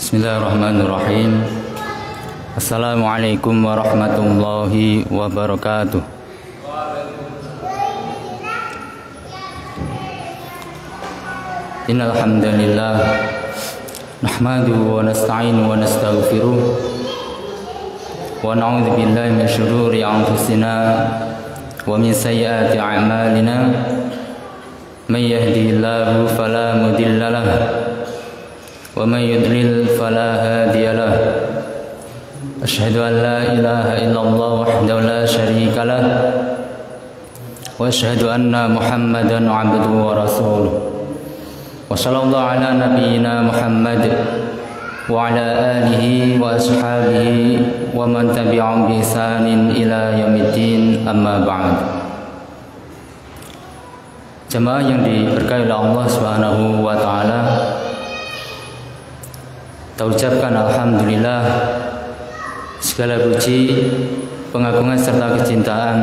Bismillahirrahmanirrahim. Assalamualaikum warahmatullahi wabarakatuh. Innal hamdalillah nahmaduhu wa nasta'inuhu wa nastaghfiruh wa na'udzu billahi min shururi anfusina wa min sayyiati a'malina. May yahdihillahu fala mudilla lahu wa may yudlil fala hadiya lahu. Asyhadu an la ilaha illallah wahdahu la syarika lah wa asyhadu anna Muhammadan 'abduhu wa rasuluh. Wa sallallahu ala nabiyyina Muhammad wa ala alihi wa ashabihi wa man tabi'ahum bi ihsanin ila yaumiddin, amma ba'd. Jemaah yang diberkahi oleh Allah Subhanahu wa taala, kita ucapkan alhamdulillah, segala puji, pengagungan serta kecintaan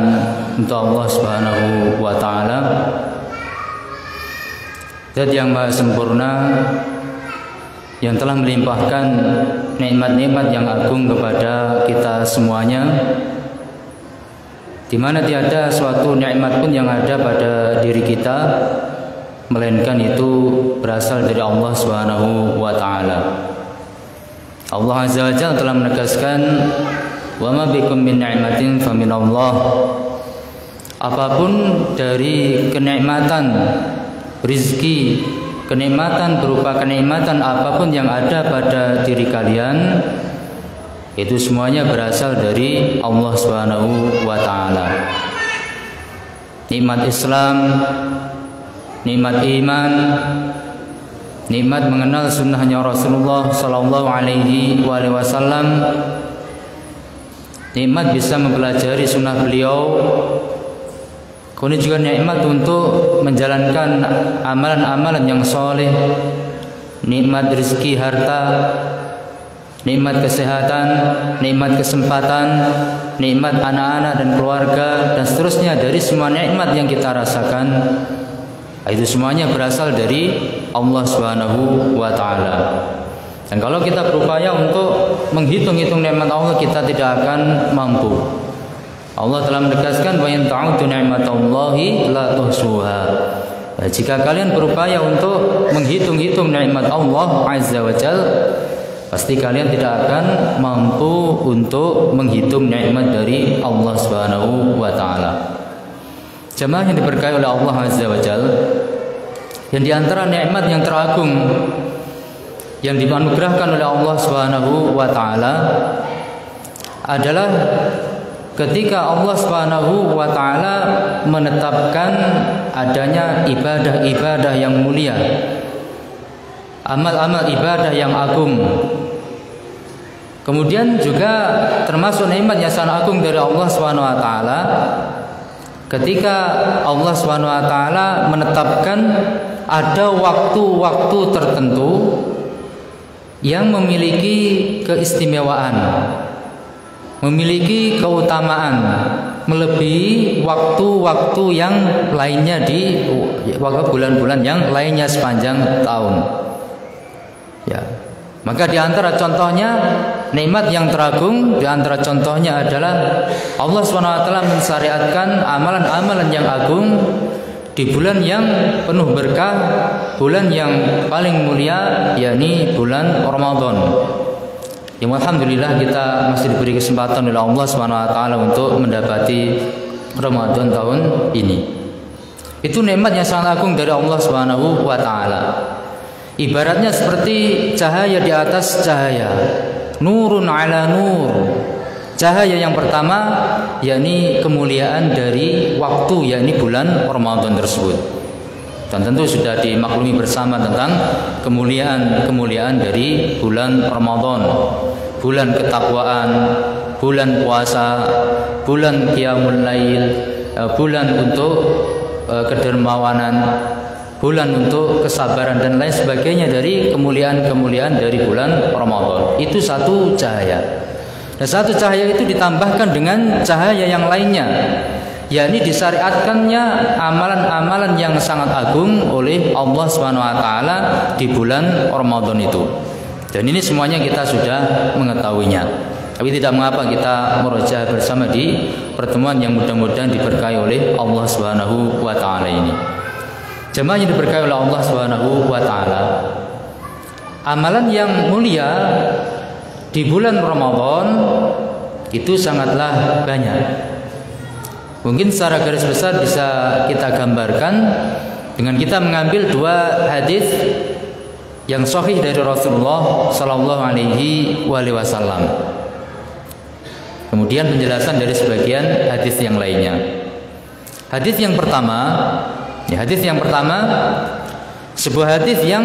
untuk Allah Subhanahu wa taala, Zat yang maha sempurna yang telah melimpahkan nikmat-nikmat yang agung kepada kita semuanya, di mana tiada suatu nikmat pun yang ada pada diri kita melainkan itu berasal dari Allah Subhanahu wa taala. Allah Azza wa Jalla telah menegaskan, wa ma bikum min ni'matin fa min Allah. Apapun dari kenikmatan rizki, kenikmatan berupa kenikmatan apapun yang ada pada diri kalian, itu semuanya berasal dari Allah Subhanahu wa taala. Nikmat Islam, nikmat iman, nikmat mengenal sunnahnya Rasulullah Sallallahu Alaihi Wasallam, nikmat bisa mempelajari sunnah beliau, kemudian juga nikmat untuk menjalankan amalan-amalan yang soleh, nikmat rezeki harta, nikmat kesehatan, nikmat kesempatan, nikmat anak-anak dan keluarga, dan seterusnya. Dari semua nikmat yang kita rasakan, itu semuanya berasal dari Allah Subhanahu wa taala. Dan kalau kita berupaya untuk menghitung-hitung nikmat Allah, kita tidak akan mampu. Allah telah menegaskan, wa in ta'uddu ni'matallahi la tuhsuha. Jika kalian berupaya untuk menghitung-hitung nikmat Allah Azza wa Jalla, pasti kalian tidak akan mampu untuk menghitung nikmat dari Allah Subhanahu wa taala. Jemaah yang diberkahi oleh Allah Azza wa Jalla, yang diantara nikmat yang teragung yang dianugerahkan oleh Allah Subhanahu wa taala adalah ketika Allah Subhanahu wa taala menetapkan adanya ibadah-ibadah yang mulia, amal-amal ibadah yang agung. Kemudian juga termasuk nikmat yang sangat agung dari Allah Subhanahu wa taala ketika Allah Subhanahu wa taala menetapkan ada waktu-waktu tertentu yang memiliki keistimewaan, memiliki keutamaan melebihi waktu-waktu yang lainnya di bulan-bulan yang lainnya sepanjang tahun. Ya, maka di antara contohnya nikmat yang teragung, di antara contohnya adalah Allah SWT mensyariatkan amalan-amalan yang agung di bulan yang penuh berkah, bulan yang paling mulia, yakni bulan Ramadan. Yang alhamdulillah kita masih diberi kesempatan oleh Allah SWT untuk mendapati Ramadan tahun ini. Itu nikmat yang sangat agung dari Allah SWT. Ibaratnya seperti cahaya di atas cahaya, nurun ala nur. Cahaya yang pertama yakni kemuliaan dari waktu, yakni bulan Ramadan tersebut. Dan tentu sudah dimaklumi bersama tentang kemuliaan dari bulan Ramadan. bulan ketakwaan, bulan puasa, bulan qiyamul lail, bulan untuk kedermawanan, bulan untuk kesabaran dan lain sebagainya dari kemuliaan-kemuliaan dari bulan Ramadan. Itu satu cahaya. Dan satu cahaya itu ditambahkan dengan cahaya yang lainnya, yakni disyariatkannya amalan-amalan yang sangat agung oleh Allah Subhanahu wa taala di bulan Ramadan itu. Dan ini semuanya kita sudah mengetahuinya. Tapi tidak mengapa kita murojaah bersama di pertemuan yang mudah-mudahan diberkahi oleh Allah Subhanahu wa taala ini. Jemaah yang diberkahi oleh Allah Subhanahu wa taala, amalan yang mulia di bulan Ramadan itu sangatlah banyak. Mungkin secara garis besar bisa kita gambarkan dengan kita mengambil dua hadis yang sahih dari Rasulullah Sallallahu Alaihi Wasallam. Kemudian penjelasan dari sebagian hadis yang lainnya. Hadis yang pertama, sebuah hadis yang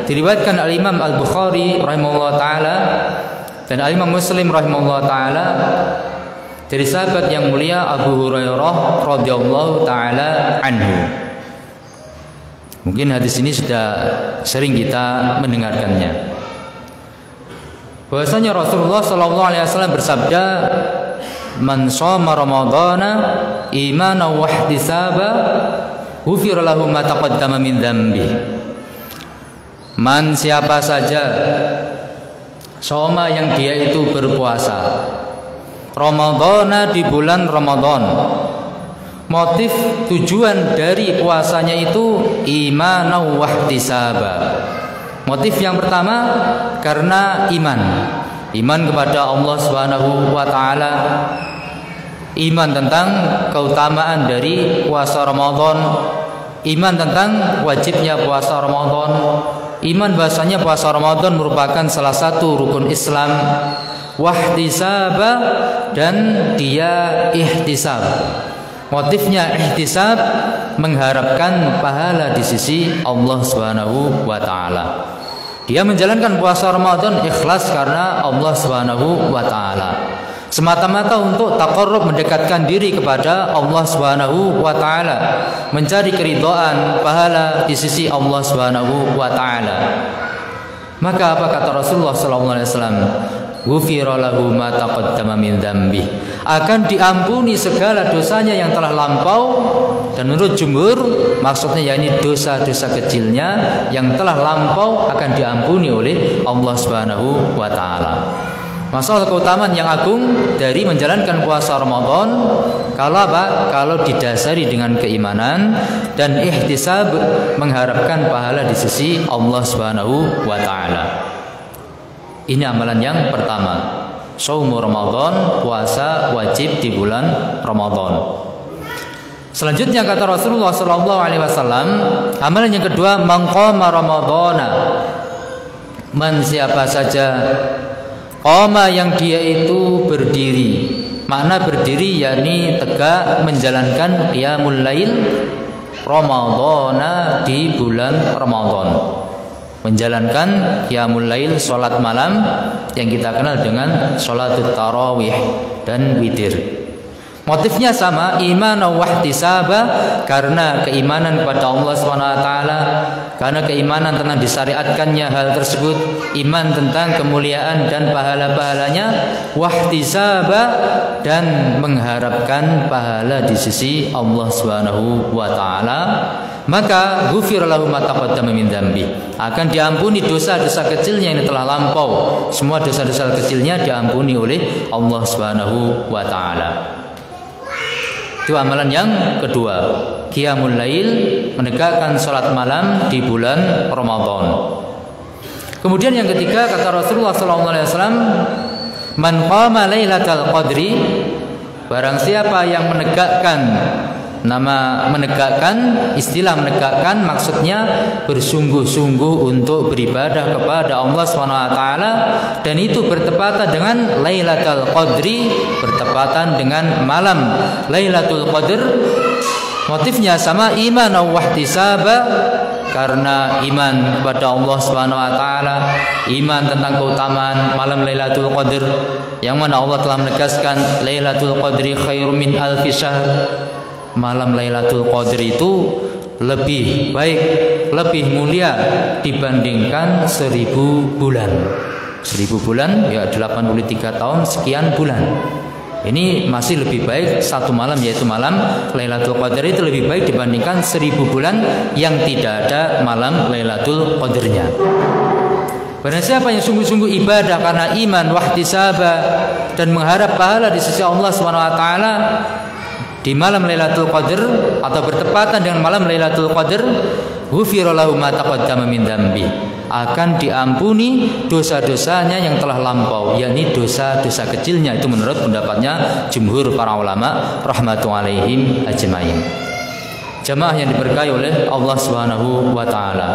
diriwayatkan oleh Imam Al-Bukhari rahimahullah taala dan Imam Muslim rahimahullah taala dari sahabat yang mulia Abu Hurairah radhiyallahu taala anhu. Mungkin hadis ini sudah sering kita mendengarkannya. Bahwasanya Rasulullah sallallahu alaihi wasallam bersabda, "Man shoma Ramadhana imanan wa ihtisaba, ghufira lahu ma taqaddama min dzambi." Man, siapa saja shoma yang dia itu berpuasa Ramadhana di bulan Ramadan. Motif tujuan dari puasanya itu imanan wa ihtisaba. Motif yang pertama karena iman kepada Allah Subhanahu wa taala, iman tentang keutamaan dari puasa Ramadan, iman tentang wajibnya puasa Ramadan, iman bahasanya puasa Ramadan merupakan salah satu rukun Islam, wahtisaba, dan dia ihtisab. Motifnya ihtisab, mengharapkan pahala di sisi Allah Subhanahu wa taala. Dia menjalankan puasa Ramadan ikhlas karena Allah Subhanahu wa taala, semata-mata untuk taqarrub, mendekatkan diri kepada Allah Subhanahu wa taala, mencari keridhaan, pahala di sisi Allah Subhanahu wa taala. Maka apa kata Rasulullah sallallahu alaihi wasallam? Ghufira lahu ma taqaddama min dzambi. Akan diampuni segala dosanya yang telah lampau, dan menurut jumhur maksudnya yakni dosa-dosa kecilnya yang telah lampau akan diampuni oleh Allah Subhanahu wa taala. Masalah keutamaan yang agung dari menjalankan puasa Ramadan kalau apa? Kalau didasari dengan keimanan dan ihtisab, mengharapkan pahala di sisi Allah Subhanahu wa taala. Ini amalan yang pertama, shaum Ramadan, puasa wajib di bulan Ramadan. Selanjutnya kata Rasulullah sallallahu alaihi wasallam, amalan yang kedua, man qama Ramadhana. Man, siapa saja qama yang dia itu berdiri. Makna berdiri yakni tegak menjalankan qiyamul lail Ramadhana di bulan Ramadan. Menjalankan qiyamul lail, salat malam yang kita kenal dengan salatut tarawih dan witir. Motifnya sama, iman wa ihtisaba, karena keimanan kepada Allah Subhanahu wa taala, karena keimanan tentang disyariatkannya hal tersebut, iman tentang kemuliaan dan pahala-pahalanya, wa ihtisaba, dan mengharapkan pahala di sisi Allah Subhanahu wa taala, maka ghufir lahu ma taqaddama min dzambi. Akan diampuni dosa-dosa kecilnya yang telah lampau. Semua dosa-dosa kecilnya diampuni oleh Allah Subhanahu wa taala. Itu amalan yang kedua, qiyamul lail, menegakkan salat malam di bulan Ramadan. Kemudian yang ketiga kata Rasulullah sallallahu alaihi wasallam, man qama lailatal qadri, barang siapa yang menegakkan. Nama menegakkan, istilah menegakkan maksudnya bersungguh-sungguh untuk beribadah kepada Allah SWT, dan itu bertepatan dengan Lailatul Qadri, bertepatan dengan malam Lailatul Qadr. Motifnya sama, iman wa ihtisaba, karena iman kepada Allah Subhanahu wa taala, iman tentang keutamaan malam Lailatul Qadar yang mana Allah telah menegaskan Lailatul Qadri khairum min alfi syahr. Malam Lailatul Qadar itu lebih baik, lebih mulia dibandingkan 1000 bulan. 1000 bulan ya 83 tahun sekian bulan. Ini masih lebih baik satu malam, yaitu malam Lailatul Qadar itu lebih baik dibandingkan 1000 bulan yang tidak ada malam Lailatul Qadarnya. Barang siapa yang sungguh-sungguh ibadah karena iman wahtisaba dan mengharap pahala di sisi Allah Subhanahu wa taala di malam Lailatul Qadar atau bertepatan dengan malam Lailatul Qadar, ghufira lahu ma taqaddama min dzambi, akan diampuni dosa-dosanya yang telah lampau, yakni dosa-dosa kecilnya. Itu menurut pendapatnya jumhur para ulama rahmatullahi alaihim ajmain. Jamaah yang diberkahi oleh Allah Subhanahu wa taala.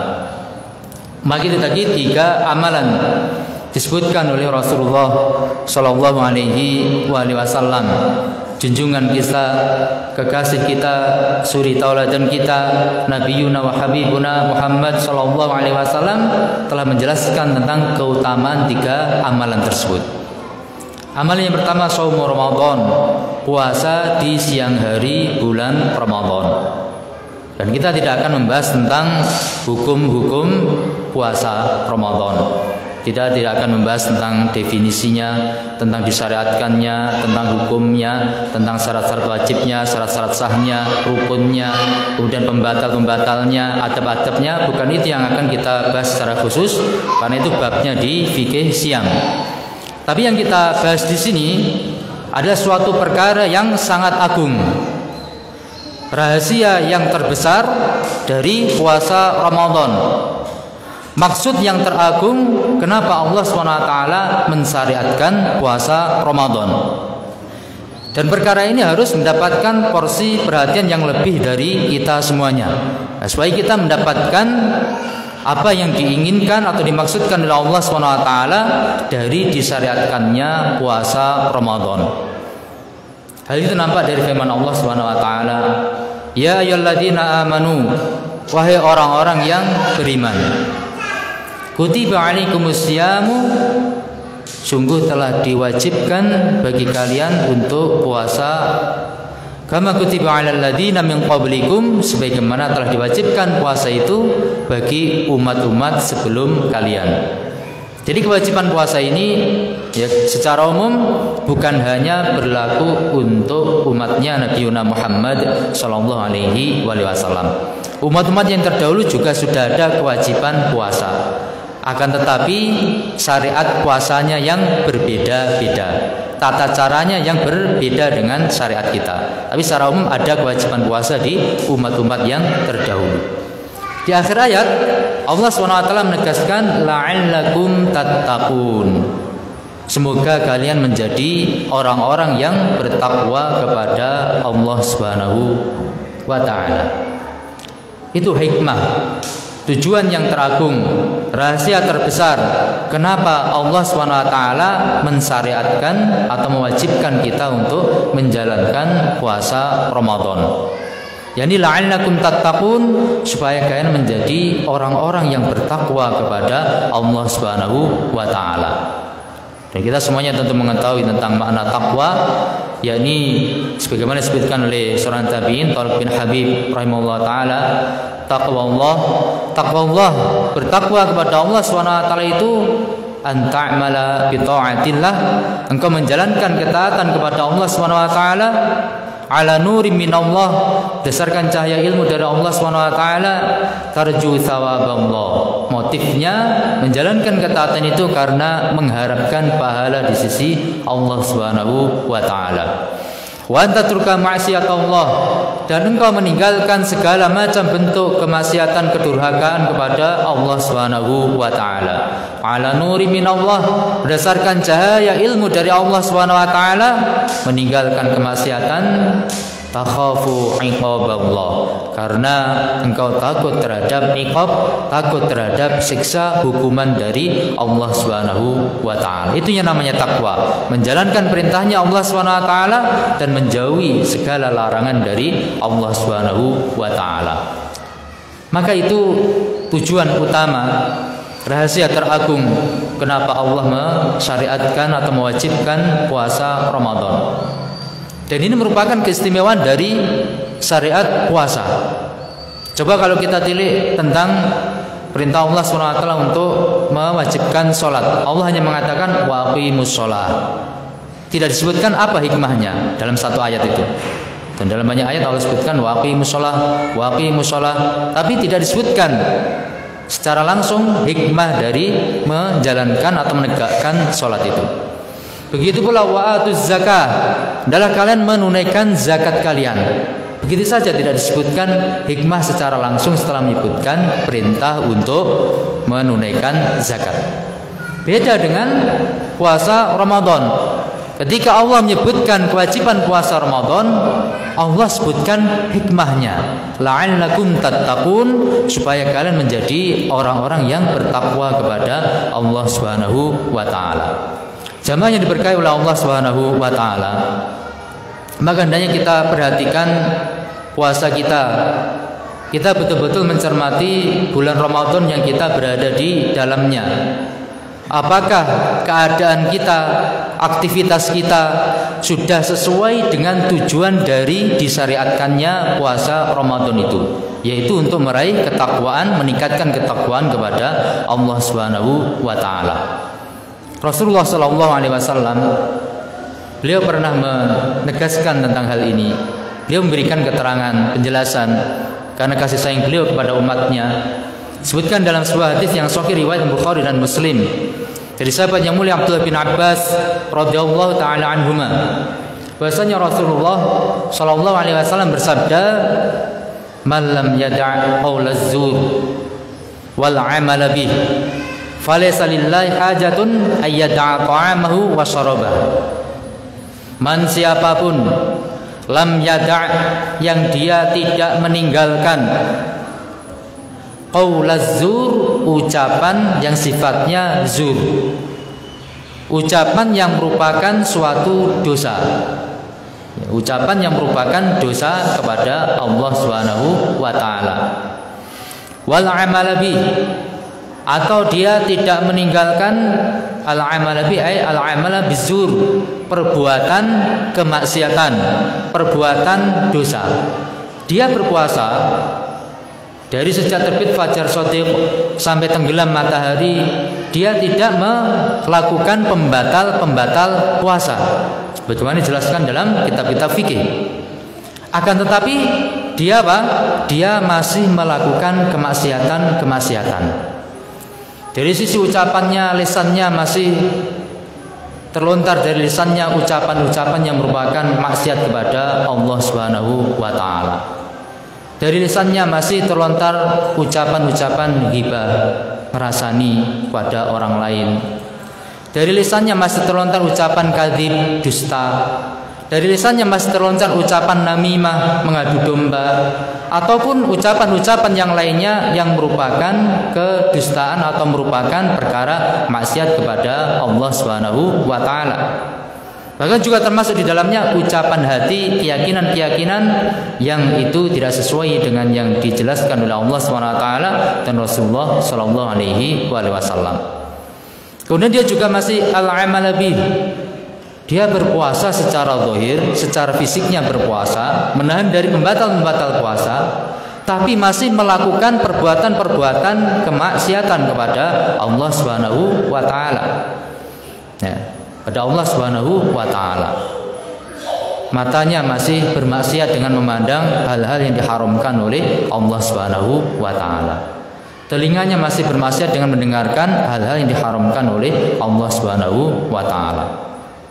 Maka itu tadi 3 amalan disebutkan oleh Rasulullah sallallahu alaihi wasallam, junjungan kita, kekasih kita, suri tauladan kita, Nabiyuna wa Habibuna Muhammad sallallahu alaihi wasallam telah menjelaskan tentang keutamaan 3 amalan tersebut. Amalan yang pertama shaum Ramadan, puasa di siang hari bulan Ramadan. Dan kita tidak akan membahas tentang hukum-hukum puasa Ramadan. Kita tidak akan membahas tentang definisinya, tentang disyariatkannya, tentang hukumnya, tentang syarat-syarat wajibnya, syarat-syarat sahnya, rukunnya, kemudian pembatal-pembatalnya, adab-adabnya. Bukan itu yang akan kita bahas secara khusus, karena itu babnya di fikih siam. Tapi yang kita bahas di sini adalah suatu perkara yang sangat agung, rahasia yang terbesar dari puasa Ramadan. Maksud yang teragung kenapa Allah SWT mensyariatkan puasa Ramadan. Dan perkara ini harus mendapatkan porsi perhatian yang lebih dari kita semuanya, supaya kita mendapatkan apa yang diinginkan atau dimaksudkan oleh Allah SWT dari disyariatkannya puasa Ramadan. Hal itu nampak dari firman Allah SWT, ya ayyuhalladzina amanu, wahai orang-orang yang beriman, kutiba alaikumusyamu, sungguh telah diwajibkan bagi kalian untuk puasa, kama kutiba alal ladzina min qablikum, sebagaimana telah diwajibkan puasa itu bagi umat-umat sebelum kalian. Jadi kewajiban puasa ini ya secara umum bukan hanya berlaku untuk umatnya Nabiuna Muhammad sallallahu alaihi wasallam. Umat-umat yang terdahulu juga sudah ada kewajiban puasa. Akan tetapi syariat puasanya yang berbeda-beda, tata caranya yang berbeda dengan syariat kita. Tapi secara umum ada kewajiban puasa di umat-umat yang terdahulu. Di akhir ayat Allah SWT menegaskan la'allakum tattaqun, semoga kalian menjadi orang-orang yang bertakwa kepada Allah Subhanahu wa taala. Itu hikmah, tujuan yang teragung, rahasia terbesar kenapa Allah SWT mensyariatkan atau mewajibkan kita untuk menjalankan puasa Ramadan. Yani la'allakum tattaqun, supaya kalian menjadi orang-orang yang bertakwa kepada Allah Subhanahu wa taala. Dan kita semuanya tentu mengetahui tentang makna takwa, yakni sebagaimana disebutkan oleh seorang tabi'in Thalib bin Habib rahimahullah taala, takwa Allah, bertakwa kepada Allah Subhanahu wa taala itu an ta'mala bi ta'atillah, engkau menjalankan ketaatan kepada Allah Subhanahu wa taala ala nurim minallah, berdasarkan cahaya ilmu dari Allah Subhanahu wa taala, tarju thawaballah. Motifnya menjalankan ketaatan itu karena mengharapkan pahala di sisi Allah Subhanahu wa taala. Wa anta turka ma'siyatullah, dan engkau meninggalkan segala macam bentuk kemaksiatan, kedurhakaan kepada Allah Subhanahu wa taala. Ala nuri minallah, berdasarkan cahaya ilmu dari Allah Subhanahu wa taala, meninggalkan kemaksiatan. Takhafu iqaballah, karena engkau takut terhadap iqab, takut terhadap siksa, hukuman dari Allah Subhanahu wa taala. Itu yang namanya takwa, menjalankan perintahnya Allah Subhanahu wa taala dan menjauhi segala larangan dari Allah Subhanahu wa taala. Maka itu tujuan utama, rahasia teragung kenapa Allah mensyariatkan atau mewajibkan puasa Ramadan. Dan ini merupakan keistimewaan dari syariat puasa. Coba kalau kita tilik tentang perintah Allah SWT untuk mewajibkan sholat, Allah hanya mengatakan wa aqimus sholat. Tidak disebutkan apa hikmahnya dalam satu ayat itu. Dan dalam banyak ayat Allah sebutkan wa aqimus sholat, tapi tidak disebutkan secara langsung hikmah dari menjalankan atau menegakkan sholat itu. Begitu pula wa atuz zakah, adalah kalian menunaikan zakat kalian. Begitu saja tidak disebutkan hikmah secara langsung setelah menyebutkan perintah untuk menunaikan zakat. Beda dengan puasa Ramadan. Ketika Allah menyebutkan kewajiban puasa Ramadan, Allah sebutkan hikmahnya, la'allakum tattaqun, supaya kalian menjadi orang-orang yang bertakwa kepada Allah Subhanahu wa taala. Jamaah yang diberkahi oleh Allah Subhanahu wa taala, maka hendaknya kita perhatikan puasa kita. Kita betul-betul mencermati bulan Ramadan yang kita berada di dalamnya. Apakah keadaan kita, aktivitas kita sudah sesuai dengan tujuan dari disyariatkannya puasa Ramadan itu, yaitu untuk meraih ketakwaan, meningkatkan ketakwaan kepada Allah Subhanahu wa taala. Rasulullah sallallahu alaihi wasallam, beliau pernah menegaskan tentang hal ini. Beliau memberikan keterangan, penjelasan karena kasih sayang beliau kepada umatnya. Disebutkan dalam sebuah hadis yang sahih riwayat Bukhari dan Muslim dari sahabat yang mulia Abdullah bin Abbas radhiyallahu taala anhuma, bahwasanya Rasulullah sallallahu alaihi wasallam bersabda, "Man lam yada' qaulaz zur wal 'amala bih, falaysa lillahi hajatun ay yada'a ta'amahu wa syarabahu." Man, siapapun, lam yada', yang dia tidak meninggalkan qaulaz zur, ucapan yang sifatnya zur, ucapan yang merupakan suatu dosa, ucapan yang merupakan dosa kepada Allah Subhanahu wa taala. Wal amala bi, atau dia tidak meninggalkan al amala bi, ay al amala bizur, perbuatan kemaksiatan, perbuatan dosa. Dia berpuasa dari sejak terbit fajar shadiq sampai tenggelam matahari, dia tidak melakukan pembatal puasa, sebagaimana dijelaskan dalam kitab-kitab fikih. Akan tetapi dia apa? Dia masih melakukan kemaksiatan. Dari sisi ucapannya, lisannya masih terlontar dari lisannya ucapan-ucapan yang merupakan maksiat kepada Allah Subhanahu wa taala. Dari lisannya masih terlontar ucapan-ucapan ghibah, merasani pada orang lain. Dari lisannya masih terlontar ucapan kadzib, dusta. Dari lisannya masih terlontar ucapan namimah, mengadu domba, ataupun ucapan-ucapan yang lainnya yang merupakan kedustaan atau merupakan perkara maksiat kepada Allah Subhanahu wa taala. Bahkan juga termasuk di dalamnya ucapan hati, keyakinan-keyakinan yang itu tidak sesuai dengan yang dijelaskan oleh Allah SWT dan Rasulullah SAW. Kemudian dia juga masih al-amal bih. Dia berpuasa secara zahir, secara fisiknya berpuasa, menahan dari pembatal-pembatal puasa, tapi masih melakukan perbuatan-perbuatan kemaksiatan kepada Allah Subhanahu wa taala. Ya, pada Allah Subhanahu wa taala. Matanya masih bermaksiat dengan memandang hal-hal yang diharamkan oleh Allah Subhanahu wa taala. Telinganya masih bermaksiat dengan mendengarkan hal-hal yang diharamkan oleh Allah Subhanahu wa taala.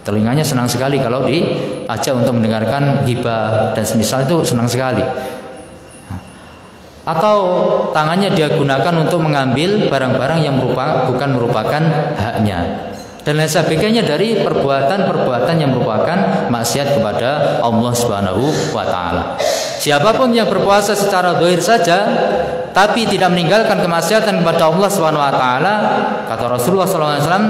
Telinganya senang sekali kalau diajak untuk mendengarkan ghibah dan semisal itu, senang sekali. Atau tangannya dia gunakan untuk mengambil barang-barang yang bukan merupakan haknya. dan lain sebagainya dari perbuatan-perbuatan yang merupakan maksiat kepada Allah Subhanahu wa taala. Siapapun yang berpuasa secara zahir saja tapi tidak meninggalkan kemaksiatan kepada Allah Subhanahu wa taala, kata Rasulullah sallallahu alaihi wasallam,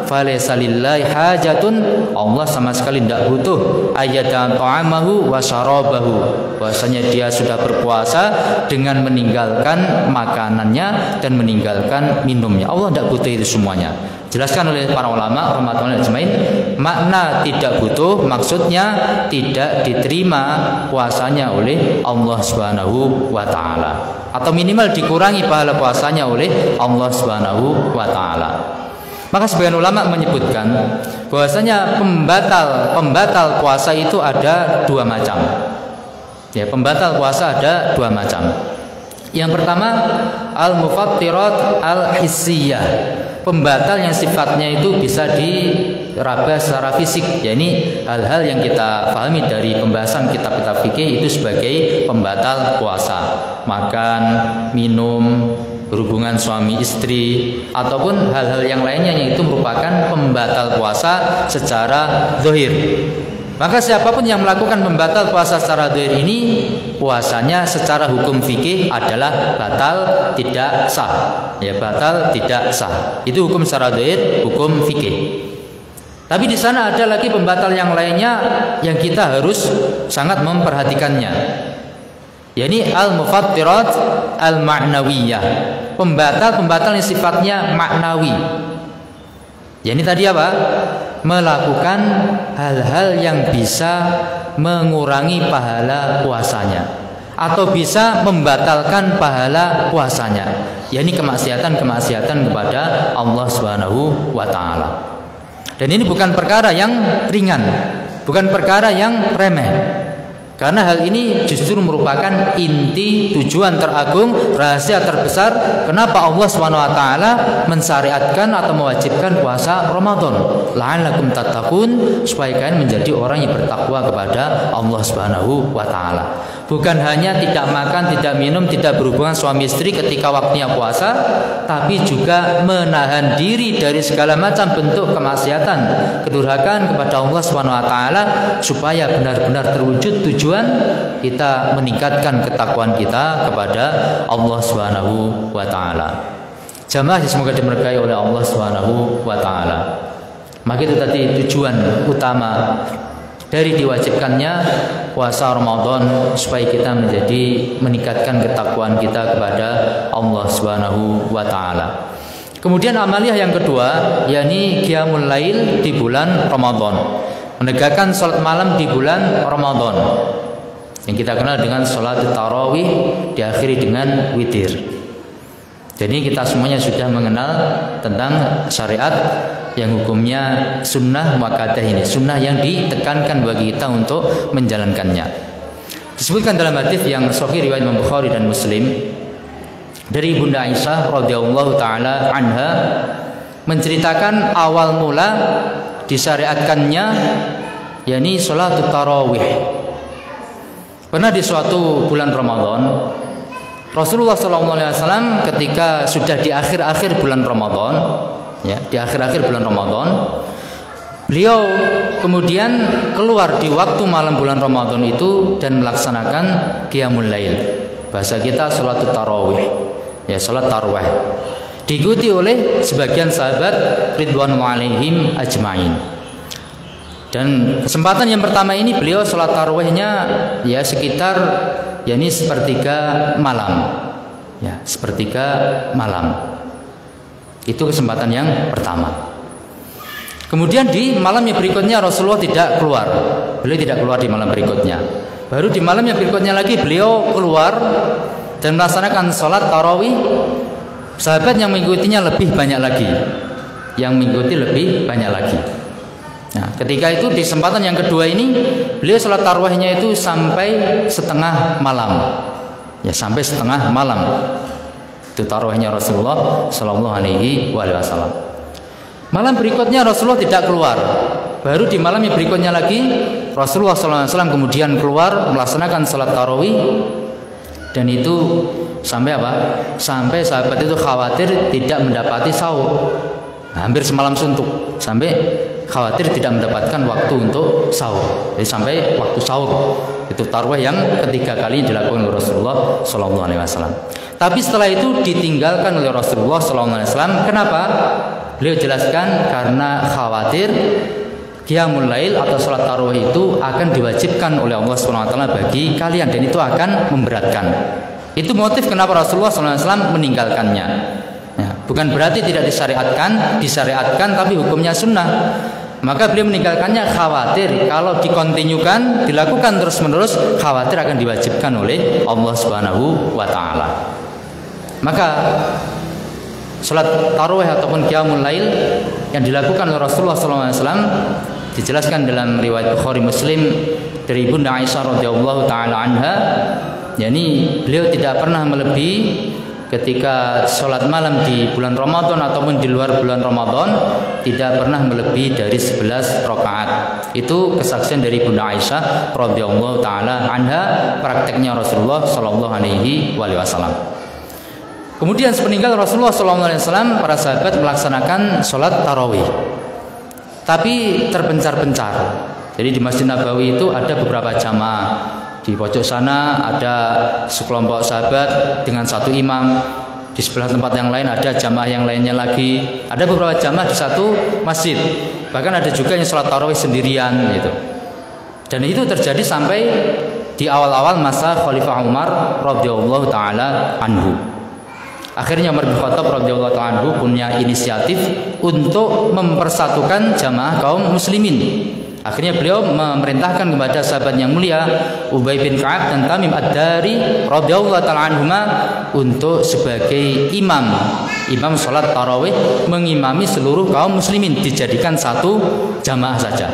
"Falaysa lillahi hajatun", Allah sama sekali tidak butuh ayatan ta'amahu wa syarabahu, bahwasanya dia sudah berpuasa dengan meninggalkan makanannya dan meninggalkan minumnya. Allah tidak butuh itu semuanya. Jelaskan oleh para ulama rahmatullahi ajmain, makna tidak butuh maksudnya tidak diterima puasanya oleh Allah Subhanahu wa taala, atau minimal dikurangi pahala puasanya oleh Allah Subhanahu wa taala. Maka sebagian ulama menyebutkan bahwasanya pembatal puasa itu ada dua macam. Ya, pembatal puasa ada dua macam. Yang pertama, al-mufattirat al-hissiyah, pembatal yang sifatnya itu bisa diraba secara fisik, yakni hal-hal yang kita pahami dari pembahasan kitab-kitab fikih itu sebagai pembatal puasa, makan, minum, berhubungan suami istri, ataupun hal-hal yang lainnya yang itu merupakan pembatal puasa secara zahir. Maka siapapun yang melakukan pembatal puasa secara zahir ini, puasanya secara hukum fikih adalah batal tidak sah. Ya, batal tidak sah. Itu hukum secara zahir, hukum fikih. Tapi di sana ada lagi pembatal yang lainnya yang kita harus sangat memperhatikannya. yakni al-mufattirat al-ma'nawiyah, pembatal-pembatal yang sifatnya maknawi. Yakni tadi apa? Melakukan hal-hal yang bisa mengurangi pahala puasanya atau bisa membatalkan pahala puasanya, yakni kemaksiatan-kemaksiatan kepada Allah Subhanahu wa taala. Dan ini bukan perkara yang ringan, bukan perkara yang remeh. Karena hal ini justru merupakan inti tujuan teragung, rahasia terbesar kenapa Allah SWT mensyariatkan atau mewajibkan puasa Ramadan. La'allakum tattaqun, supaya kalian menjadi orang yang bertakwa kepada Allah SWT. Bukan hanya tidak makan, tidak minum, tidak berhubungan suami istri ketika waktunya puasa, tapi juga menahan diri dari segala macam bentuk kemaksiatan, kedurhakaan kepada Allah SWT, supaya benar-benar terwujud tujuan kita meningkatkan ketakwaan kita kepada Allah Subhanahu wa taala. Jamaah semoga diberkahi oleh Allah Subhanahu wa taala. Maka itu tadi tujuan utama dari diwajibkannya puasa Ramadan, supaya kita meningkatkan ketakwaan kita kepada Allah Subhanahu wa taala. Kemudian amaliyah yang kedua, yakni qiyamul lail di bulan Ramadan. Menegakkan salat malam di bulan Ramadan, yang kita kenal dengan salat tarawih diakhiri dengan witir. Jadi kita semuanya sudah mengenal tentang syariat yang hukumnya sunnah muakkadah ini, sunnah yang ditekankan bagi kita untuk menjalankannya. Disebutkan dalam hadis yang sahih riwayat Imam Bukhari dan Muslim dari Bunda Aisyah radhiyallahu taala anha, menceritakan awal mula disyariatkannya yakni salat tarawih. Pernah di suatu bulan Ramadan, Rasulullah SAW ketika sudah di akhir-akhir bulan Ramadan, ya, di akhir-akhir bulan Ramadan, beliau kemudian keluar di waktu malam bulan Ramadan itu dan melaksanakan qiyamul lail. Bahasa kita salat tarawih, ya, salat tarawih. Diikuti oleh sebagian sahabat ridwanul alaihim ajmain. Dan kesempatan yang pertama ini beliau salat tarawihnya ya sekitar yakni sepertiga malam. Ya, sepertiga malam. Itu kesempatan yang pertama. Kemudian di malam yang berikutnya Rasulullah tidak keluar. Beliau tidak keluar di malam berikutnya. Baru di malam yang berikutnya lagi beliau keluar dan melaksanakan salat tarawih. Sahabat yang mengikutinya lebih banyak lagi. Yang mengikuti lebih banyak lagi. Nah, ketika itu di kesempatan yang kedua ini beliau salat tarawihnya itu sampai setengah malam. Ya, sampai setengah malam. Itu tarawihnya Rasulullah sallallahu alaihi wasallam. Malam berikutnya Rasulullah tidak keluar. Baru di malam yang berikutnya lagi Rasulullah sallallahu alaihi wasallam kemudian keluar melaksanakan salat tarawih. Dan itu sampai apa? Sampai sahabat itu khawatir tidak mendapati sahur. hampir semalam suntuk sampai khawatir tidak mendapatkan waktu untuk sahur. Jadi sampai waktu sahur itu tarawih yang ketiga kali dilakukan oleh Rasulullah Sallallahu Alaihi Wasallam. Tapi setelah itu ditinggalkan oleh Rasulullah Sallallahu Alaihi Wasallam. Kenapa? Beliau jelaskan karena khawatir qiyamul lail atau salat tarawih itu akan diwajibkan oleh Allah Subhanahu wa taala bagi kalian dan itu akan memberatkan. Itu motif kenapa Rasulullah Sallallahu Alaihi Wasallam meninggalkannya. Ya, bukan berarti tidak disyariatkan tapi hukumnya sunnah. Maka beliau meninggalkannya khawatir kalau dikontinyukan, dilakukan terus-menerus, khawatir akan diwajibkan oleh Allah Subhanahu wa taala. Maka salat tarawih ataupun qiyamul lail yang dilakukan oleh Rasulullah SAW dijelaskan dalam riwayat Bukhari Muslim dari Bunda Aisyah radhiyallahu taala anha, yakni beliau tidak pernah melebihi ketika sholat malam di bulan Ramadan ataupun di luar bulan Ramadan tidak pernah melebihi dari 11 rakaat. Itu kesaksian dari Bunda Aisyah radhiyallahu taala anha, prakteknya Rasulullah sallallahu alaihi wasallam. Kemudian sepeninggal Rasulullah SAW, para sahabat melaksanakan sholat tarawih, tapi terpencar-pencar. Jadi di Masjid Nabawi itu ada beberapa jamaah. Di pojok sana ada sekelompok sahabat dengan satu imam. Di sebelah tempat yang lain ada jamaah yang lainnya lagi. Ada beberapa jamaah di satu masjid. Bahkan ada juga yang sholat tarawih sendirian gitu. Dan itu terjadi sampai di awal-awal masa Khalifah Umar radhiyallahu taala anhu. Akhirnya Umar bin Khattab radhiyallahu ta'ala anhu punya inisiatif untuk mempersatukan jamaah kaum muslimin. Akhirnya beliau memerintahkan kepada sahabat yang mulia Ubay bin Ka'ab dan Tamim Ad-Dari radhiyallahu ta'ala anhuma untuk sebagai imam salat tarawih, mengimami seluruh kaum muslimin, dijadikan satu jamaah saja.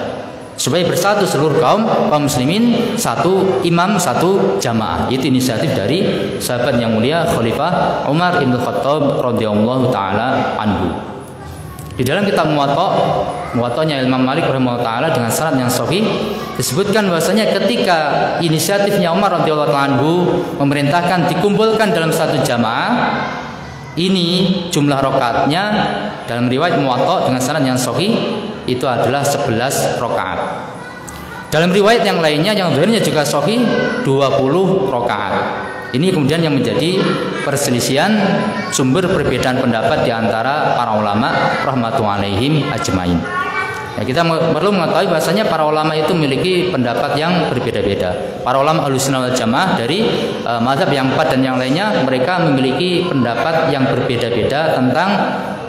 Supaya bersatu seluruh kaum muslimin, satu imam, satu jamaah. Itu inisiatif dari sahabat yang mulia Khalifah Umar bin Khattab radhiyallahu taala anhu. Di dalam kitab Muwatta'nya Imam Malik rahimahullah taala dengan sanad yang sahih disebutkan bahwasanya ketika inisiatifnya Umar radhiyallahu taala anhu memerintahkan dikumpulkan dalam satu jamaah, ini jumlah rakaatnya dalam riwayat Muwatta dengan sanad yang sahih itu adalah 11 rakaat. Dalam riwayat yang lainnya yang zahirnya juga sahih 20 rakaat. Ini kemudian yang menjadi perselisihan, sumber perbedaan pendapat di antara para ulama rahmatullahi alaihim ajmain. Ya, kita perlu mengetahui bahasanya para ulama itu memiliki pendapat yang berbeda-beda. Para ulama Ahlussunnah wal Jamaah dari mazhab yang 4 dan yang lainnya, mereka memiliki pendapat yang berbeda-beda tentang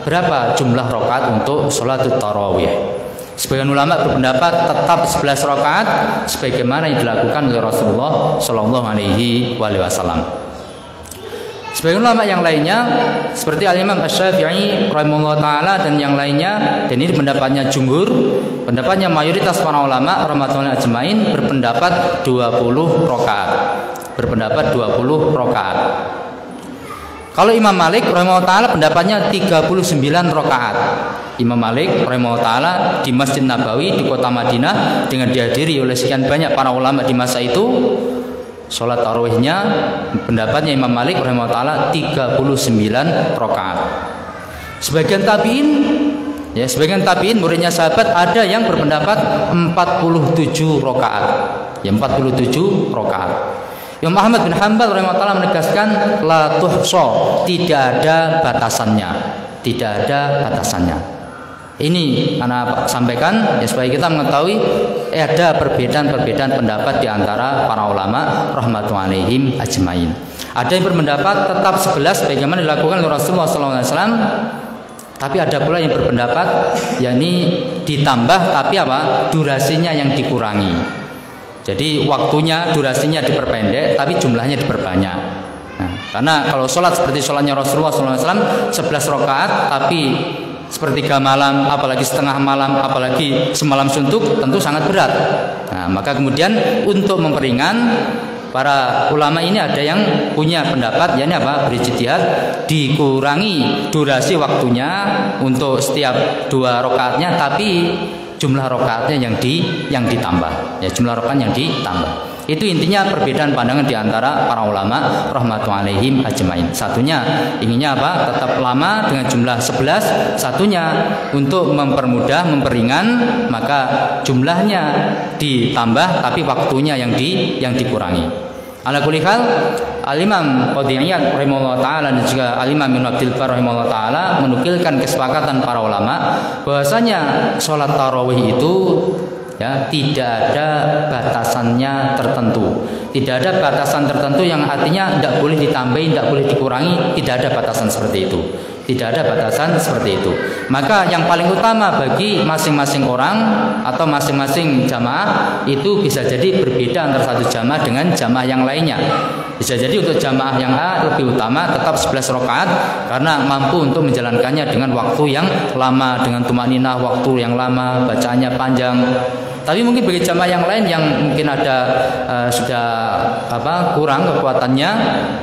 berapa jumlah rakaat untuk sholat tarawih. Sebagian ulama berpendapat tetap 11 rakaat sebagaimana yang dilakukan oleh Rasulullah Shallallahu Alaihi Wasallam. Sebagian ulama yang lainnya seperti Al-Imam Asy-Syafi'i rahimahullah taala dan yang lainnya, dan ini pendapatnya jumhur, pendapatnya mayoritas para ulama rahmatullahi ajmain berpendapat 20 rakaat. Berpendapat 20 rakaat. Kalau Imam Malik rahimahullah taala pendapatnya 39 rakaat. Imam Malik rahimahullah taala di Masjid Nabawi di kota Madinah dengan dihadiri oleh sekian banyak para ulama di masa itu, sholat tarawihnya pendapatnya Imam Malik rahimahullah taala 39 rakaat. Sebagian tabi'in muridnya sahabat ada yang berpendapat 47 rakaat. Ya 47 rakaat. Imam Ahmad bin Hanbal rahimahullah taala menegaskan la tuhsa, tidak ada batasannya. Tidak ada batasannya. Ini anak sampaikan ya, supaya kita mengetahui ada perbedaan-perbedaan pendapat di antara para ulama rahmatullahi alaihim ajmain. Ada yang berpendapat tetap 11 bagaimana dilakukan oleh Rasulullah SAW, tapi ada pula yang berpendapat yakni ditambah tapi durasinya yang dikurangi. Jadi waktunya, durasinya diperpendek tapi jumlahnya diperbanyak. Nah, karena kalau sholat seperti sholatnya Rasulullah SAW 11 rakaat tapi sepertiga malam, apalagi setengah malam, apalagi semalam suntuk, tentu sangat berat. Nah, maka kemudian untuk memperingan, para ulama ini ada yang punya pendapat, yakni berijtihad, dikurangi durasi waktunya untuk setiap 2 rakaatnya, tapi jumlah rakaatnya yang ditambah. Ya, jumlah rakaat yang ditambah. Itu intinya perbedaan pandangan di antara para ulama rahmatullahi alaihim ajmain. Satunya inginnya apa? Tetap lama dengan jumlah 11. Satunya untuk mempermudah, memperingan, maka jumlahnya ditambah tapi waktunya yang dikurangi. Ala kulli hal, Al-Imam Qadhi Iyad rahimahullah taala dan juga Al-Imam Ibnu Abdul Bar rahimahullah taala menukilkan kesepakatan para ulama bahwasanya sholat tarawih itu ya tidak ada batasannya tertentu. Tidak ada batasan tertentu yang artinya tidak boleh ditambahin, tidak boleh dikurangi, tidak ada batasan seperti itu. Tidak ada batasan seperti itu. Maka yang paling utama bagi masing-masing orang atau masing-masing jamaah itu bisa jadi berbeda antara satu jamaah dengan jamaah yang lainnya. Bisa jadi untuk jamaah yang A lebih utama tetap 11 rakaat karena mampu untuk menjalankannya dengan waktu yang lama, dengan tumaninah waktu yang lama, bacaannya panjang. Tapi mungkin bagi jamaah yang lain yang mungkin ada sudah kurang kekuatannya,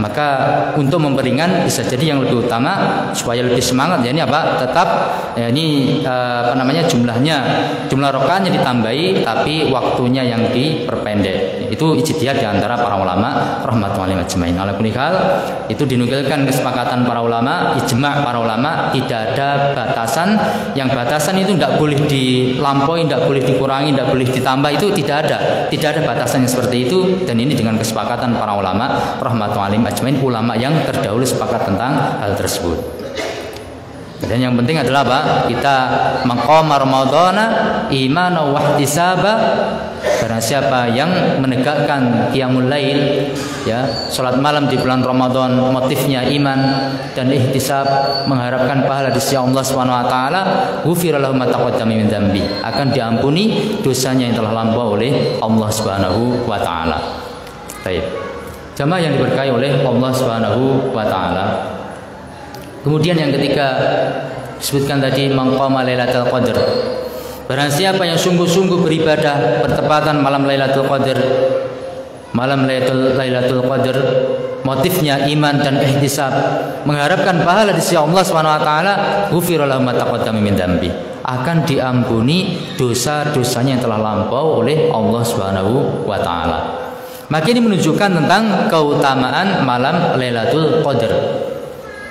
maka untuk memperingan bisa jadi yang lebih utama supaya lebih semangat. Ya ini tetap jumlah rakaatnya ditambahi tapi waktunya yang diperpendek. Itu ijtihad di antara para ulama rahmatullahi ajmain. Ala kulli hal, itu dinukilkan kesepakatan para ulama, ijma' para ulama, tidak ada batasan. Yang batasan itu tidak boleh dilampaui, tidak boleh dikurangi, tidak boleh ditambah, itu tidak ada batasan yang seperti itu. Dan ini dengan kesepakatan para ulama rahmatullahi ajmain, ulama yang terdahulu sepakat tentang hal tersebut. Dan yang penting adalah kita maqama ramadhana imana wa ihtisaba. Karena siapa yang menegakkan qiyamul lail, ya, salat malam di bulan Ramadan, motifnya iman dan ihtisab, mengharapkan pahala di sisi Allah Subhanahu wa taala, ghufira lahu ma taqaddama min dzambi, akan diampuni dosanya yang telah lampau oleh Allah Subhanahu wa taala. Baik. Jamaah yang diberkahi oleh Allah Subhanahu wa taala. Kemudian yang ketiga disebutkan tadi maqama lailatul qadar. Barang siapa yang sungguh-sungguh beribadah bertepatan malam Lailatul Qadar, malam Lailatul Qadar, motifnya iman dan ihtisab, mengharapkan pahala di sisi Allah Subhanahu wa taala, ghufira lahu ma taqaddama min dzambi, akan diampuni dosa-dosanya yang telah lampau oleh Allah Subhanahu wa taala. Maka ini menunjukkan tentang keutamaan malam Lailatul Qadar.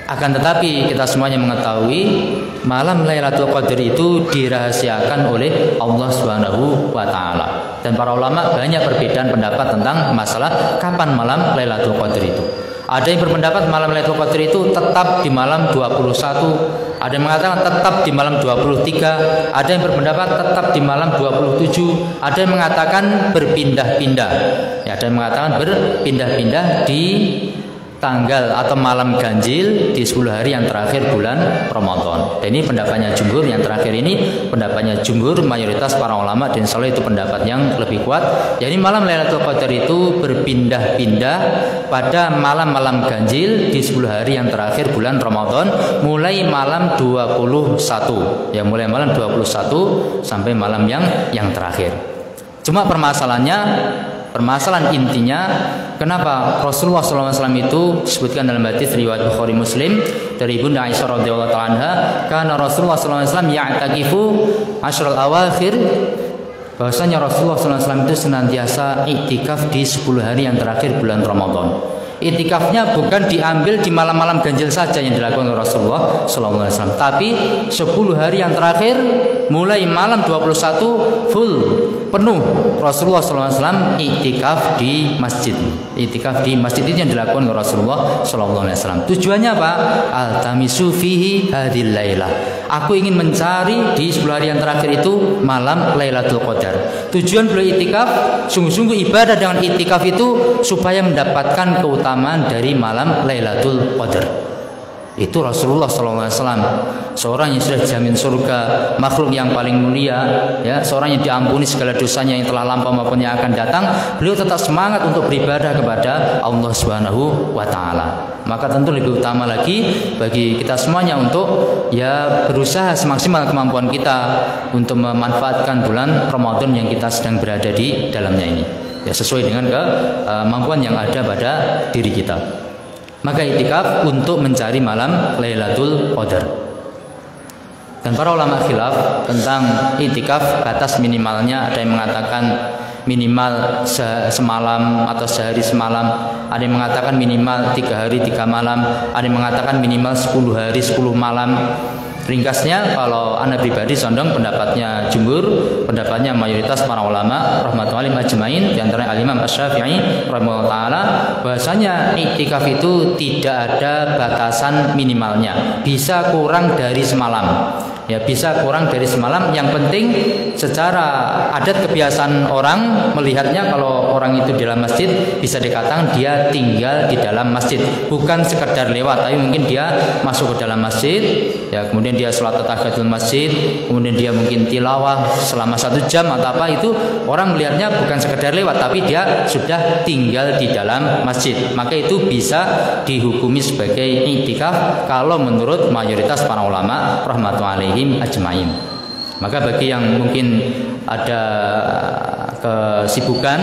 Akan tetapi kita semuanya mengetahui malam Lailatul Qadar itu dirahasiakan oleh Allah Subhanahu wa taala. Dan para ulama banyak perbedaan pendapat tentang masalah kapan malam Lailatul Qadar itu. Ada yang berpendapat malam Lailatul Qadar itu tetap di malam 21, ada yang mengatakan tetap di malam 23, ada yang berpendapat tetap di malam 27, ada yang mengatakan berpindah-pindah. Ya, ada yang mengatakan berpindah-pindah di tanggal atau malam ganjil di 10 hari yang terakhir bulan Ramadan. Dan ini pendapatnya jumhur, yang terakhir ini pendapatnya jumhur mayoritas para ulama, dan insya Allah itu pendapat yang lebih kuat. Jadi malam Lailatul Qadar itu berpindah-pindah pada malam-malam ganjil di 10 hari yang terakhir bulan Ramadan, mulai malam 21. Ya, mulai malam 21 sampai malam yang terakhir. Cuma permasalahan intinya, kenapa Rasulullah SAW itu disebutkan dalam hadis riwayat Bukhari Muslim dari Bunda Aisyah radhiyallahu taala anha, karena Rasulullah SAW ya'takifu asyrul awakhir, bahwasanya Rasulullah SAW itu senantiasa iktikaf di 10 hari yang terakhir bulan Ramadan. Iktikafnya bukan diambil di malam-malam ganjil saja yang dilakukan oleh Rasulullah SAW, tapi 10 hari yang terakhir mulai malam 21 full penuh Rasulullah SAW iktikaf di masjid. Iktikaf di masjid itu yang dilakukan oleh Rasulullah SAW. Tujuannya apa? Altamisu fihi hadhil lailah. Aku ingin mencari di 10 hari yang terakhir itu malam Lailatul Qadar. Tujuan beliau iktikaf, sungguh-sungguh ibadah dengan iktikaf itu supaya mendapatkan keutamaan dari malam Lailatul Qadar. Itu Rasulullah SAW, seorang yang sudah dijamin surga, makhluk yang paling mulia, ya, seorang yang diampuni segala dosanya yang telah lampau maupun yang akan datang. Beliau tetap semangat untuk beribadah kepada Allah Subhanahu wa taala. Maka tentu lebih utama lagi bagi kita semuanya untuk ya berusaha semaksimal kemampuan kita untuk memanfaatkan bulan Ramadan yang kita sedang berada di dalamnya ini, ya, sesuai dengan kemampuan yang ada pada diri kita. Maka iktikaf untuk mencari malam Lailatul Qadar. Dan para ulama khilaf tentang iktikaf batas minimalnya. Ada yang mengatakan minimal semalam atau sehari semalam, ada yang mengatakan minimal 3 hari 3 malam, ada yang mengatakan minimal 10 hari 10 malam. Ringkasnya, kalau ana pribadi condong pendapatnya jumhur, pendapatnya mayoritas para ulama rahmatullahi ajmain, di antaranya Al-Imam Asy-Syafi'i rahimahullah taala, bahwasanya iktikaf itu tidak ada batasan minimalnya, bisa kurang dari semalam. Ya, bisa kurang dari semalam. Yang penting secara adat kebiasaan orang melihatnya, kalau orang itu di dalam masjid bisa dikatakan dia tinggal di dalam masjid, bukan sekedar lewat, tapi mungkin dia masuk ke dalam masjid, ya kemudian dia sholat tahiyatul masjid, kemudian dia mungkin tilawah selama 1 jam atau apa, itu orang melihatnya bukan sekedar lewat, tapi dia sudah tinggal di dalam masjid. Maka itu bisa dihukumi sebagai iktikaf kalau menurut mayoritas para ulama rahmatullahi ajmain. Maka bagi yang mungkin ada kesibukan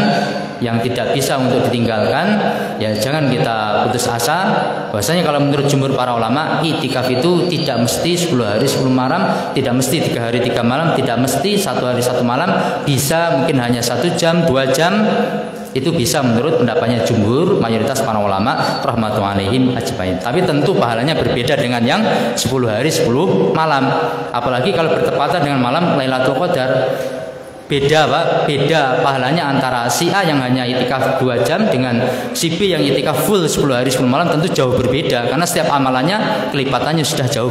yang tidak bisa untuk ditinggalkan, ya jangan kita putus asa. Bahwasanya kalau menurut jumhur para ulama, iktikaf itu tidak mesti 10 hari 10 malam, tidak mesti 3 hari 3 malam, tidak mesti 1 hari 1 malam, bisa mungkin hanya 1 jam 2 jam. Itu bisa menurut pendapatnya jumhur mayoritas para ulama rahmatullahi ajmain. Tapi tentu pahalanya berbeda dengan yang 10 hari 10 malam. Apalagi kalau bertepatan dengan malam Lailatul Qadar. Beda Pak, beda pahalanya antara si A yang hanya itikaf 2 jam dengan si B yang itikaf full 10 hari 10 malam, tentu jauh berbeda, karena setiap amalannya kelipatannya sudah jauh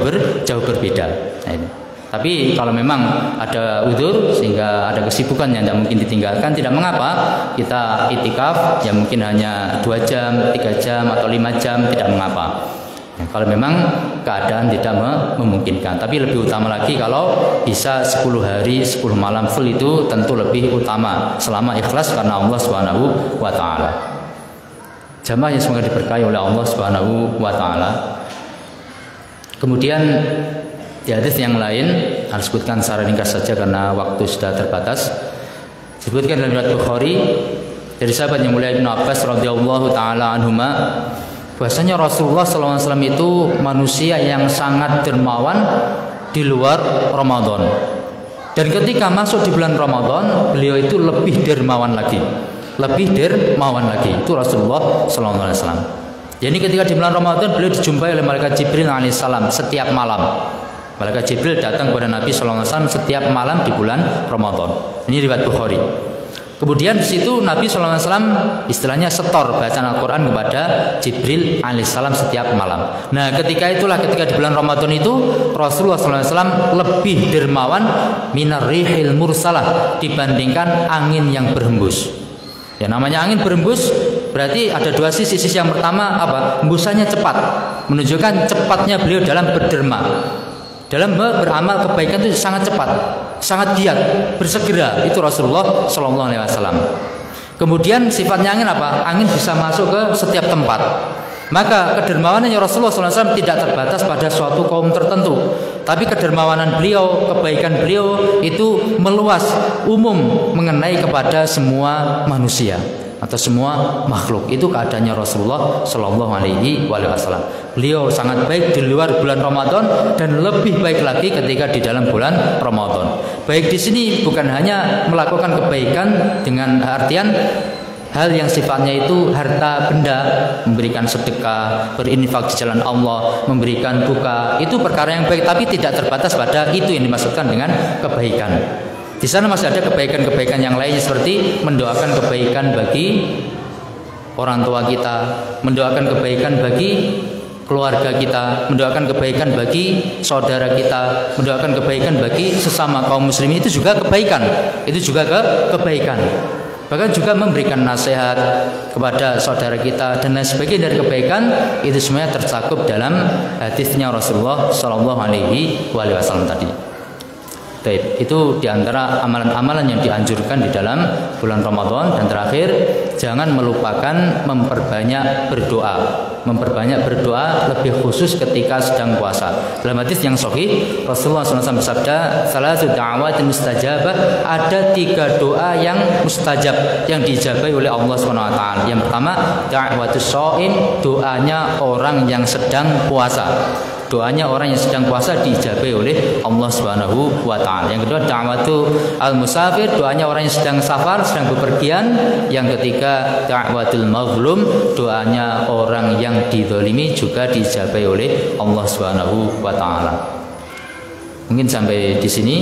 berbeda. Nah, ini. Tapi kalau memang ada udzur sehingga ada kesibukan yang tidak mungkin ditinggalkan, tidak mengapa kita itikaf, ya mungkin hanya 2 jam, 3 jam atau 5 jam, tidak mengapa. Ya, kalau memang keadaan tidak memungkinkan. Tapi lebih utama lagi kalau bisa 10 hari 10 malam full, itu tentu lebih utama selama ikhlas karena Allah Subhanahu wa taala. Jamaah yang semoga diberkahi oleh Allah Subhanahu wa taala. Kemudian di hadis yang lain, harus sebutkan secara ringkas saja karena waktu sudah terbatas. Disebutkan dalam riwayat Bukhari dari sahabat yang mulia Ibnu Abbas radhiyallahu taala anhuma, bahwasanya Rasulullah SAW itu manusia yang sangat dermawan di luar Ramadan. Dan ketika masuk di bulan Ramadan, beliau itu lebih dermawan lagi. Lebih dermawan lagi. Itu Rasulullah SAW. Jadi ketika di bulan Ramadan, beliau dijumpai oleh malaikat Jibril alaihissalam setiap malam. Malaikat Jibril datang kepada Nabi SAW setiap malam di bulan Ramadan. Ini riwayat Bukhari. Kemudian di situ Nabi SAW istilahnya setor bacaan Al-Quran kepada Jibril alaihissalam setiap malam. Nah ketika di bulan Ramadan itu Rasulullah SAW lebih dermawan minar rihil mursalah, dibandingkan angin yang berhembus. Ya, namanya angin berhembus berarti ada 2 sisi. Sisi yang pertama apa? Hembusannya cepat, menunjukkan cepatnya beliau dalam berderma. Dalam beramal kebaikan itu sangat cepat, sangat giat, bersegera. Itu Rasulullah SAW. Kemudian sifatnya angin apa? Angin bisa masuk ke setiap tempat. Maka kedermawanannya Rasulullah SAW tidak terbatas pada suatu kaum tertentu, tapi kedermawanan beliau, kebaikan beliau itu meluas, umum, mengenai kepada semua manusia atau semua makhluk. Itu keadaannya Rasulullah Shallallahu Alaihi Wasallam. Beliau sangat baik di luar bulan Ramadan dan lebih baik lagi ketika di dalam bulan Ramadan. Baik di sini bukan hanya melakukan kebaikan dengan artian hal yang sifatnya itu harta benda, memberikan sedekah, berinfak di jalan Allah, memberikan buka, itu perkara yang baik, tapi tidak terbatas pada itu yang dimaksudkan dengan kebaikan. Di sana masih ada kebaikan-kebaikan yang lainnya, seperti mendoakan kebaikan bagi orang tua kita, mendoakan kebaikan bagi keluarga kita, mendoakan kebaikan bagi saudara kita, mendoakan kebaikan bagi sesama kaum muslimin, itu juga kebaikan. Itu juga kebaikan. Bahkan juga memberikan nasihat kepada saudara kita dan lain sebagainya dari kebaikan, itu semuanya tercakup dalam hadisnya Rasulullah Shallallahu Alaihi Wasallam tadi. Baik, itu diantara amalan-amalan yang dianjurkan di dalam bulan Ramadan. Dan terakhir, jangan melupakan memperbanyak berdoa. Memperbanyak berdoa lebih khusus ketika sedang puasa. Dalam hadis yang sahih, Rasulullah SAW bersabda, "Salatu da'awatin mustajabah." Ada 3 doa yang mustajab, yang diijabahi oleh Allah SWT. Yang pertama, da'watus shaim, doanya orang yang sedang puasa. doanya orang yang sedang puasa diijabahi oleh Allah Subhanahu wa taala. Yang kedua da'watu al-musafir, doanya orang yang sedang safar, sedang bepergian. Yang ketiga da'watul mazlum, doanya orang yang dizalimi juga diijabahi oleh Allah Subhanahu wa taala. Mungkin sampai di sini.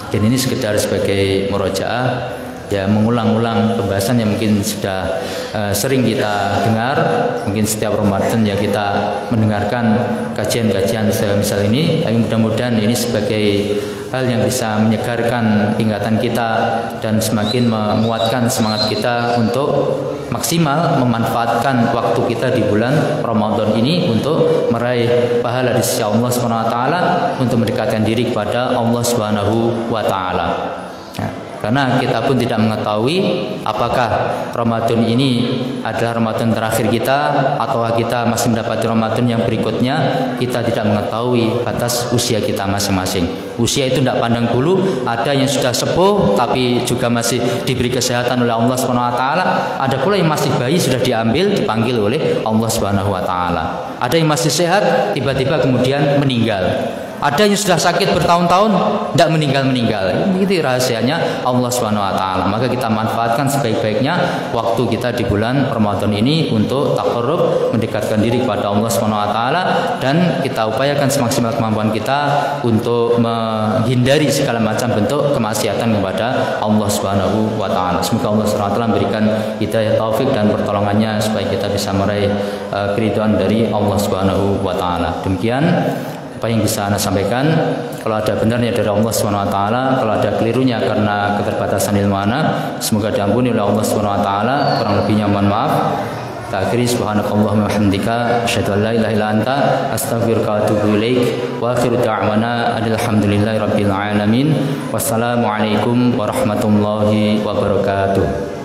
Dan ini sekedar sebagai murojaah, ya, mengulang-ulang pembahasan yang mungkin sudah sering kita dengar. Mungkin setiap Ramadan ya kita mendengarkan kajian-kajian semisal ini. Tapi mudah-mudahan ini sebagai hal yang bisa menyegarkan ingatan kita dan semakin menguatkan semangat kita untuk maksimal memanfaatkan waktu kita di bulan Ramadan ini untuk meraih pahala di sisi Allah Subhanahu wa taala, untuk mendekatkan diri kepada Allah Subhanahu wa taala. Karena kita pun tidak mengetahui apakah Ramadan ini adalah Ramadan terakhir kita atau kita masih mendapati Ramadan yang berikutnya. Kita tidak mengetahui atas usia kita masing-masing. Usia itu tidak pandang bulu. Ada yang sudah sepuh tapi juga masih diberi kesehatan oleh Allah Subhanahu wa taala. Ada pula yang masih bayi sudah dipanggil oleh Allah Subhanahu wa taala. Ada yang masih sehat tiba-tiba kemudian meninggal. Ada yang sudah sakit bertahun-tahun tidak meninggal. Begitu rahasianya Allah Subhanahu wa taala. Maka kita manfaatkan sebaik-baiknya waktu kita di bulan Ramadan ini untuk taqarrub, mendekatkan diri kepada Allah Subhanahu wa taala, dan kita upayakan semaksimal kemampuan kita untuk menghindari segala macam bentuk kemaksiatan kepada Allah Subhanahu wa taala. Semoga Allah Subhanahu wa taala memberikan hidayah, taufik dan pertolongannya supaya kita bisa meraih keridhaan dari Allah Subhanahu wa taala. Demikian apa yang bisa Anda sampaikan. Kalau ada benarnya dari Allah Subhanahu wa taala, kalau ada kelirunya karena keterbatasan ilmu Anda, semoga diampuni oleh Allah Subhanahu wa taala. Kurang lebihnya mohon maaf. Akhiri subhanakallahumma wa hamdika asyhadu an la ilaha illa anta astaghfiruka wa atubu ilaik. Wa akhiru da'wana alhamdulillahi rabbil alamin. Wassalamu alaikum warahmatullahi wabarakatuh.